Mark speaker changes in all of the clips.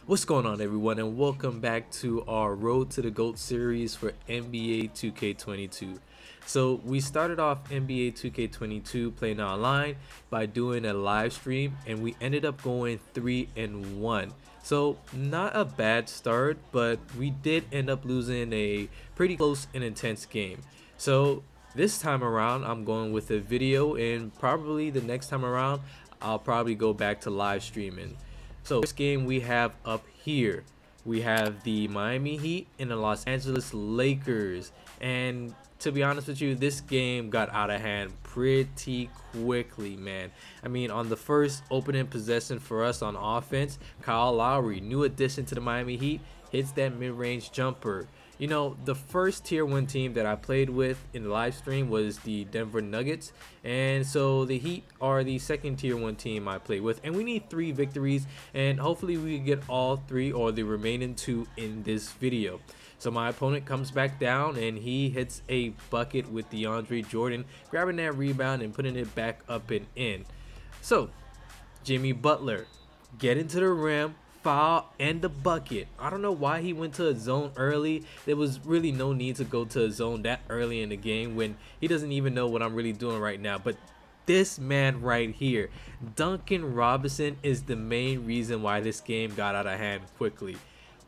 Speaker 1: What's going on, everyone, and welcome back to our Road to the GOAT series for NBA 2K22. So we started off NBA 2K22 playing online by doing a live stream, and we ended up going 3-1. So not a bad start, but we did end up losing a pretty close and intense game. So this time around, I'm going with a video, and probably the next time around, I'll probably go back to live streaming. So first game we have up here, we have the Miami Heat and the Los Angeles Lakers. And to be honest with you, this game got out of hand pretty quickly, man. I mean, on the first opening possession for us on offense, Kyle Lowry, new addition to the Miami Heat, hits that mid-range jumper. You know, the first tier 1 team that I played with in the live stream was the Denver Nuggets, and so the Heat are the second tier 1 team I played with, and we need 3 victories, and hopefully we get all 3 or the remaining 2 in this video. So my opponent comes back down and he hits a bucket with DeAndre Jordan, grabbing that rebound and putting it back up and in. So Jimmy Butler, get into the rim, foul, and the bucket. I don't know why he went to a zone early. There was really no need to go to a zone that early in the game when he doesn't even know what I'm really doing right now. But this man right here, Duncan Robinson, is the main reason why this game got out of hand quickly.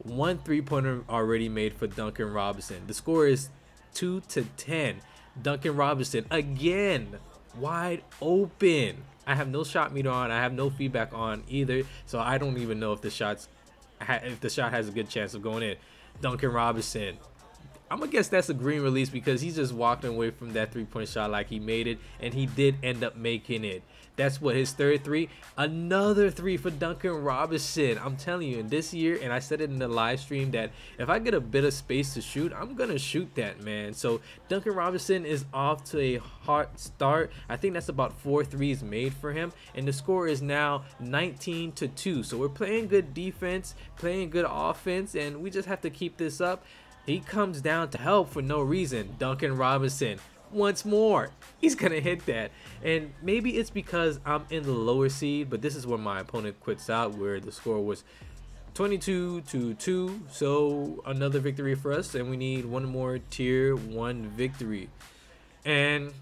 Speaker 1: 1 3-pointer already made for Duncan Robinson. The score is 2-10. Duncan Robinson again, wide open. I have no shot meter on. I have no feedback on either, so I don't even know if the shot has a good chance of going in. Duncan Robinson, I'm gonna guess that's a green release because he's just walking away from that 3-point shot like he made it, and he did end up making it. That's what, his third 3. Another 3 for Duncan Robinson. I'm telling you, in this year, and I said it in the live stream, that if I get a bit of space to shoot, I'm gonna shoot that, man. So Duncan Robinson is off to a hot start. I think that's about 4 threes made for him, and the score is now 19-2. So we're playing good defense, playing good offense, and we just have to keep this up. He comes down to help for no reason. Duncan Robinson, once more, he's gonna hit that. And maybe it's because I'm in the lower seed, but this is where my opponent quits out, where the score was 22-2. So another victory for us, and we need one more tier 1 victory. And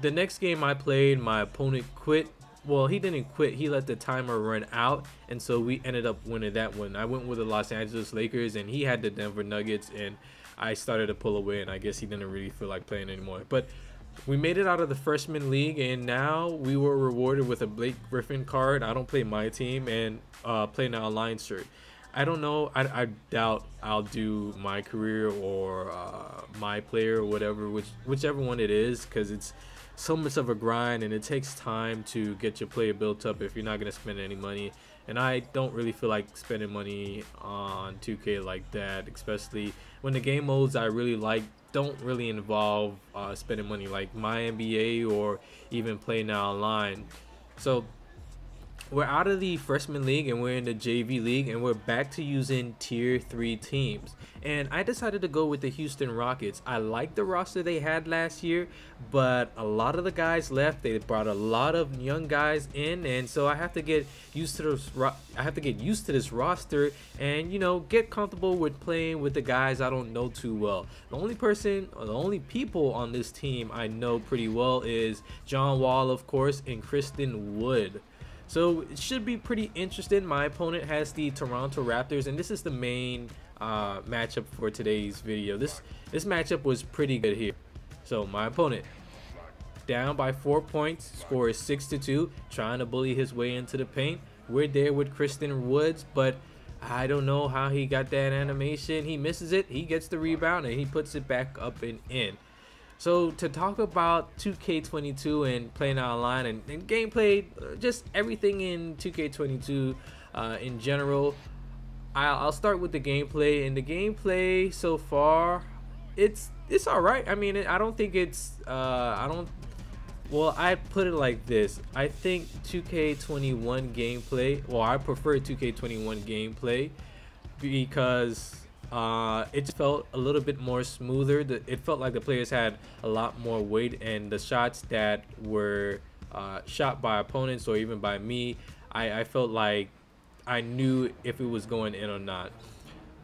Speaker 1: the next game I played, my opponent quit. Well, he didn't quit, he let the timer run out, and so we ended up winning that one. I went with the Los Angeles Lakers, and he had the Denver Nuggets, and I started to pull away, and I guess he didn't really feel like playing anymore. But we made it out of the freshman league, and now we were rewarded with a Blake Griffin card. I don't play my team, and playing an online shirt. I don't know, I doubt I'll do my career or my player or whatever, whichever one it is, because it's so much of a grind and it takes time to get your player built up if you're not going to spend any money. And I don't really feel like spending money on 2K like that, especially when the game modes I really like don't really involve spending money, like my NBA or even Play Now Online. So we're out of the freshman league and we're in the JV league, and we're back to using tier 3 teams. And I decided to go with the Houston Rockets. I like the roster they had last year, but a lot of the guys left. They brought a lot of young guys in, and so I have to get used to this roster, and you know, get comfortable with playing with the guys I don't know too well. The only people on this team I know pretty well is John Wall, of course, and Christian Wood. So it should be pretty interesting. My opponent has the Toronto Raptors, and this is the main matchup for today's video. This matchup was pretty good here. So my opponent, down by 4 points, score is 6-2, trying to bully his way into the paint. We're there with Christian Woods, but I don't know how he got that animation. He misses it, he gets the rebound, and he puts it back up and in. So to talk about 2K22 and playing online and gameplay, just everything in 2K22 in general, I'll start with the gameplay. And the gameplay so far, it's all right. I mean, I don't think it's well, I put it like this. I think 2K21 gameplay, well, I prefer 2K21 gameplay because it just felt a little bit more smoother. It felt like the players had a lot more weight, and the shots that were shot by opponents or even by me, I felt like I knew if it was going in or not.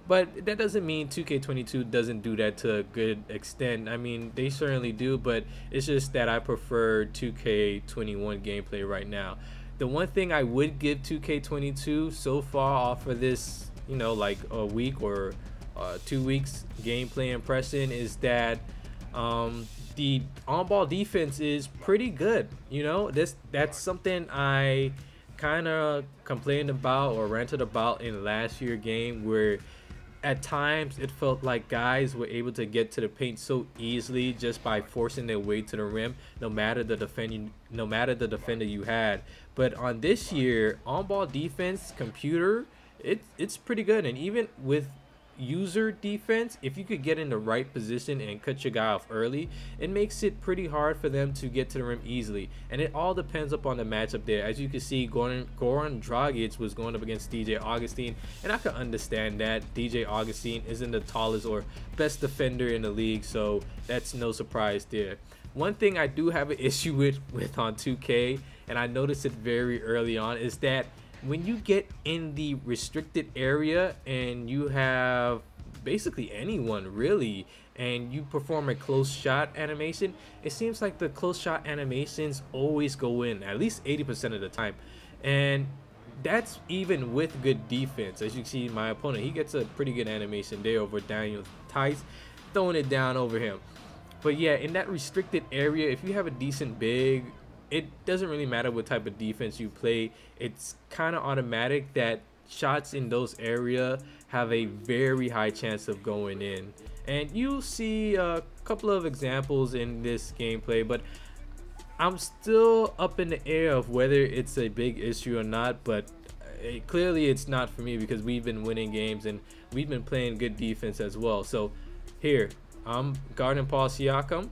Speaker 1: But that doesn't mean 2K22 doesn't do that to a good extent. I mean, they certainly do, but it's just that I prefer 2K21 gameplay right now. The one thing I would give 2K22 so far off of this, you know, like a week or 2 weeks gameplay impression is that the on-ball defense is pretty good. You know, that's something I kind of complained about or ranted about in last year's game, where at times it felt like guys were able to get to the paint so easily just by forcing their way to the rim, no matter the defender you had. But on this year, on-ball defense computer, it's pretty good. And even with user defense, if you could get in the right position and cut your guy off early, it makes it pretty hard for them to get to the rim easily. And it all depends upon the matchup there. As you can see, Goran Dragic was going up against DJ Augustin, and I can understand that. DJ Augustin isn't the tallest or best defender in the league, so that's no surprise there. One thing I do have an issue with on 2K, and I noticed it very early on, is that when you get in the restricted area and you have basically anyone really, and you perform a close shot animation, it seems like the close shot animations always go in at least 80% of the time. And that's even with good defense. As you can see, my opponent, he gets a pretty good animation there over Daniel Theis, throwing it down over him. But yeah, in that restricted area, if you have a decent big, it doesn't really matter what type of defense you play. It's kind of automatic that shots in those areas have a very high chance of going in. And you'll see a couple of examples in this gameplay, but I'm still up in the air of whether it's a big issue or not. But clearly it's not for me, because we've been winning games and we've been playing good defense as well. So here, I'm guarding Paul Siakam.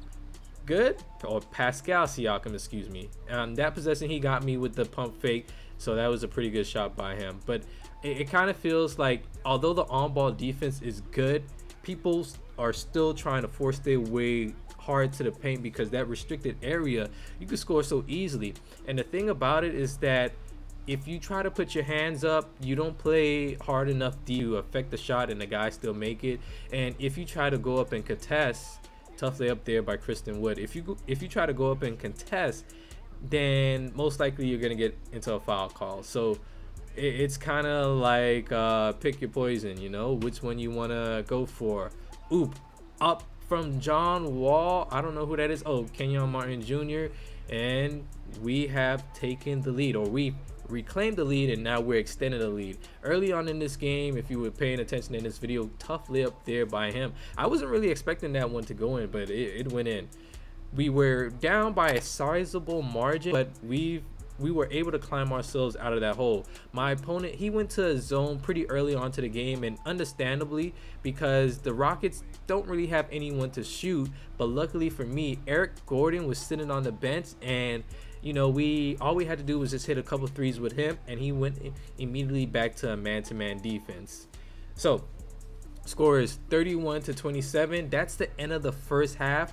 Speaker 1: Good, or Pascal Siakam, excuse me. That possession, he got me with the pump fake, so that was a pretty good shot by him. But it kind of feels like, although the on-ball defense is good, people are still trying to force their way hard to the paint, because that restricted area, you can score so easily. And the thing about it is that if you try to put your hands up, you don't play hard enough to affect the shot and the guy still make it. And if you try to go up and contest, tough layup there by Christian Wood. If you try to go up and contest, then most likely you're gonna get into a foul call. So it's kind of like pick your poison, you know, which one you want to go for. Oop, up from John Wall. I don't know who that is. Oh, Kenyon Martin Jr. And we have taken the lead, or we reclaimed the lead, and now we're extending the lead. Early on in this game, if you were paying attention in this video, tough layup there by him. I wasn't really expecting that one to go in, but it went in. We were down by a sizable margin, but we were able to climb ourselves out of that hole. My opponent, he went to a zone pretty early on to the game, and understandably, because the Rockets don't really have anyone to shoot. But luckily for me, Eric Gordon was sitting on the bench, and you know, all we had to do was just hit a couple threes with him, and he went immediately back to a man-to-man defense. So score is 31-27. That's the end of the first half.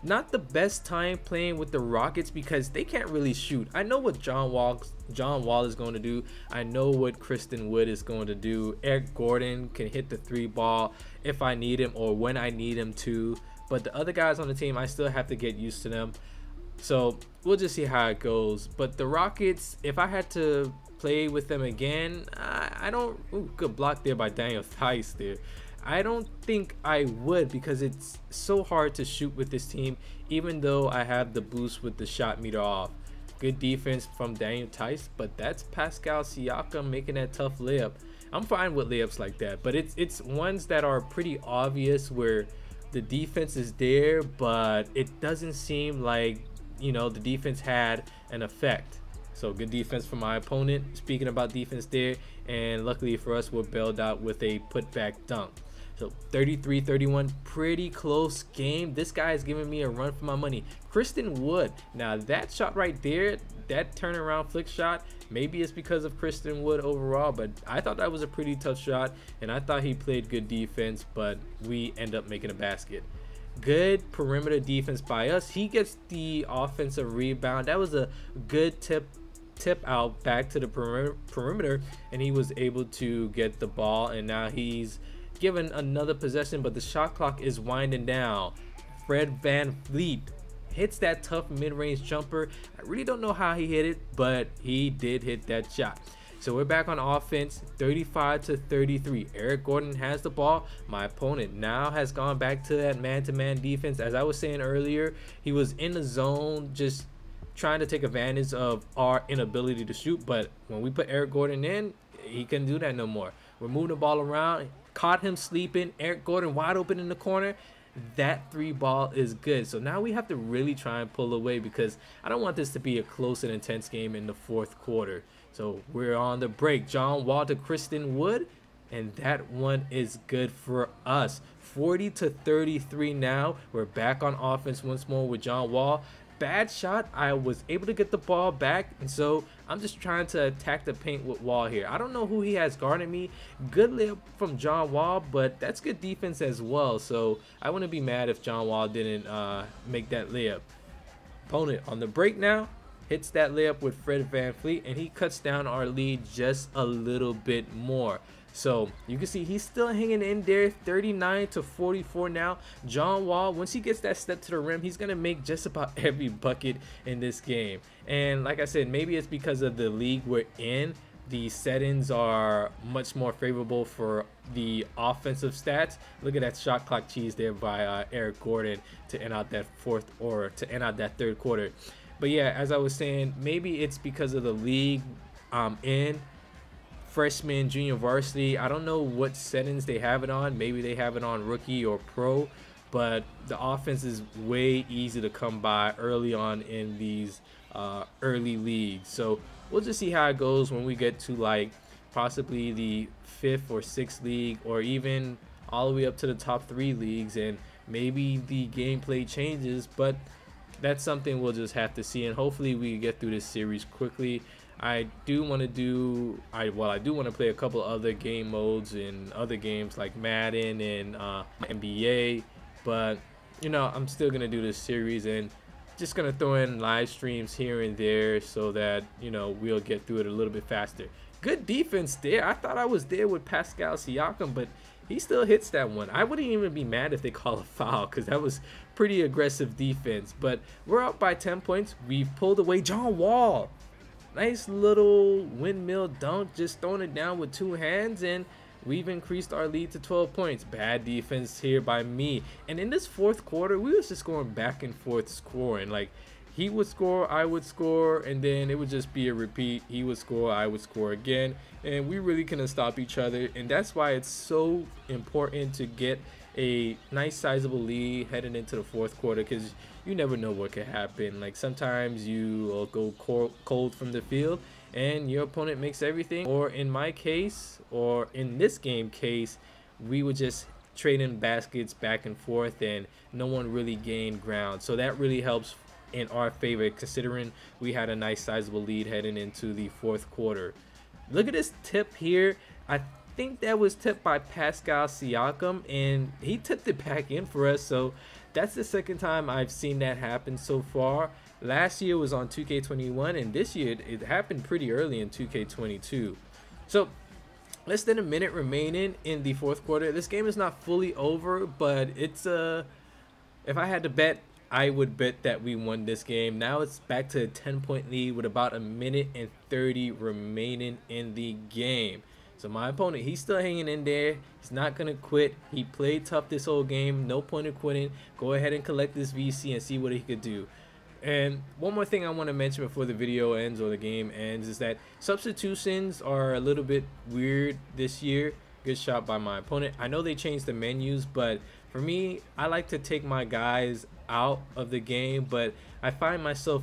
Speaker 1: Not the best time playing with the Rockets, because they can't really shoot. I know what John Wall is going to do. I know what Christian Wood is going to do. Eric Gordon can hit the three ball if I need him, or when I need him to. But the other guys on the team, I still have to get used to them. So we'll just see how it goes. But the Rockets, if I had to play with them again, I don't. Ooh, good block there by Daniel Theis there. I don't think I would, because it's so hard to shoot with this team, even though I have the boost with the shot meter off. Good defense from Daniel Theis, but that's Pascal Siakam making that tough layup. I'm fine with layups like that, but it's ones that are pretty obvious where the defense is there, but it doesn't seem like, you know, the defense had an effect. So good defense from my opponent. Speaking about defense there, and luckily for us, we're bailed out with a putback dunk. So 33-31, pretty close game. This guy is giving me a run for my money. Christian Wood, now that shot right there, that turnaround flick shot, maybe it's because of Christian Wood overall, but I thought that was a pretty tough shot, and I thought he played good defense, but we end up making a basket. Good perimeter defense by us. He gets the offensive rebound. That was a good tip tip out back to the perimeter, and he was able to get the ball, and now he's given another possession, but the shot clock is winding down. Fred VanVleet hits that tough mid-range jumper. I really don't know how he hit it, but he did hit that shot. So we're back on offense, 35-33. Eric Gordon has the ball. My opponent now has gone back to that man-to-man defense. As I was saying earlier, he was in the zone just trying to take advantage of our inability to shoot. But when we put Eric Gordon in, he couldn't do that no more. We're moving the ball around. Caught him sleeping. Eric Gordon wide open in the corner. That 3 ball is good. So now we have to really try and pull away, because I don't want this to be a close and intense game in the 4th quarter. So we're on the break. John Wall to Christian Wood, and that one is good for us. 40-33 now. We're back on offense once more with John Wall. Bad shot. I was able to get the ball back, and so I'm just trying to attack the paint with Wall here. I don't know who he has guarding me. Good layup from John Wall, but that's good defense as well. So I wouldn't be mad if John Wall didn't make that layup. Opponent on the break now. Hits that layup with Fred VanVleet, and he cuts down our lead just a little bit more. So you can see he's still hanging in there, 39-44 now. John Wall, once he gets that step to the rim, he's going to make just about every bucket in this game. And like I said, maybe it's because of the league we're in. The settings are much more favorable for the offensive stats. Look at that shot clock cheese there by Eric Gordon to end out that 3rd quarter. But yeah, as I was saying, maybe it's because of the league I'm in. Freshman, junior varsity. I don't know what settings they have it on. Maybe they have it on rookie or pro. But the offense is way easy to come by early on in these early leagues. So we'll just see how it goes when we get to like possibly the 5th or 6th league, or even all the way up to the top 3 leagues. And maybe the gameplay changes, but that's something we'll just have to see, and hopefully we get through this series quickly. I do want to play a couple other game modes in other games like Madden and NBA, but you know, I'm still gonna do this series and just gonna throw in live streams here and there so that, you know, we'll get through it a little bit faster. Good defense there. I thought I was there with Pascal Siakam, but he still hits that one. I wouldn't even be mad if they call a foul, because that was pretty aggressive defense. But we're up by 10 points. We've pulled away. John Wall, nice little windmill dunk, just throwing it down with 2 hands, and we've increased our lead to 12 points. Bad defense here by me. And in this 4th quarter, we was just going back and forth scoring. Like, he would score, I would score, and then it would just be a repeat. He would score, I would score again, and we really couldn't stop each other. And that's why it's so important to get a nice sizable lead heading into the 4th quarter, because you never know what could happen. Like, sometimes you will go cold from the field and your opponent makes everything, or in my case, or in this game case, we would just trade in baskets back and forth and no one really gained ground. So that really helps in our favor, considering we had a nice sizable lead heading into the 4th quarter. Look at this tip here. I think that was tipped by Pascal Siakam, and he tipped it back in for us. So that's the 2nd time I've seen that happen so far. Last year was on 2K21, and this year it happened pretty early in 2K22. So less than a minute remaining in the 4th quarter. This game is not fully over, but it's if I had to bet, I would bet that we won this game. Now it's back to a 10-point lead with about 1:30 remaining in the game. So my opponent, he's still hanging in there. He's not going to quit. He played tough this whole game. No point in quitting. Go ahead and collect this VC and see what he could do. And one more thing I want to mention before the video ends or the game ends is that substitutions are a little bit weird this year. Good shot by my opponent. I know they changed the menus, but for me, I like to take my guys out of the game, but I find myself,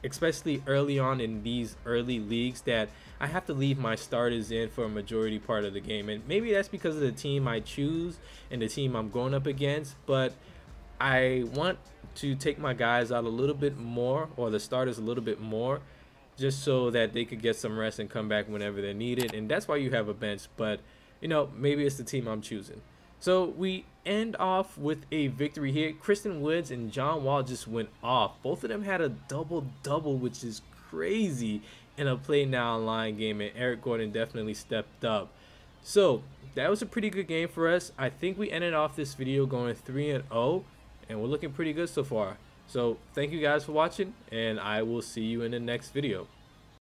Speaker 1: especially early on in these early leagues, that I have to leave my starters in for a majority part of the game. And maybe that's because of the team I choose and the team I'm going up against, but I want to take my guys out a little bit more, or the starters a little bit more, just so that they could get some rest and come back whenever they're needed. And that's why you have a bench, but you know, maybe it's the team I'm choosing. So we end off with a victory here. Christian Woods and John Wall just went off. Both of them had a double-double, which is crazy. in a Play Now Online game, and Eric Gordon definitely stepped up. So that was a pretty good game for us. I think we ended off this video going 3-0, and we're looking pretty good so far. So thank you guys for watching, and I will see you in the next video.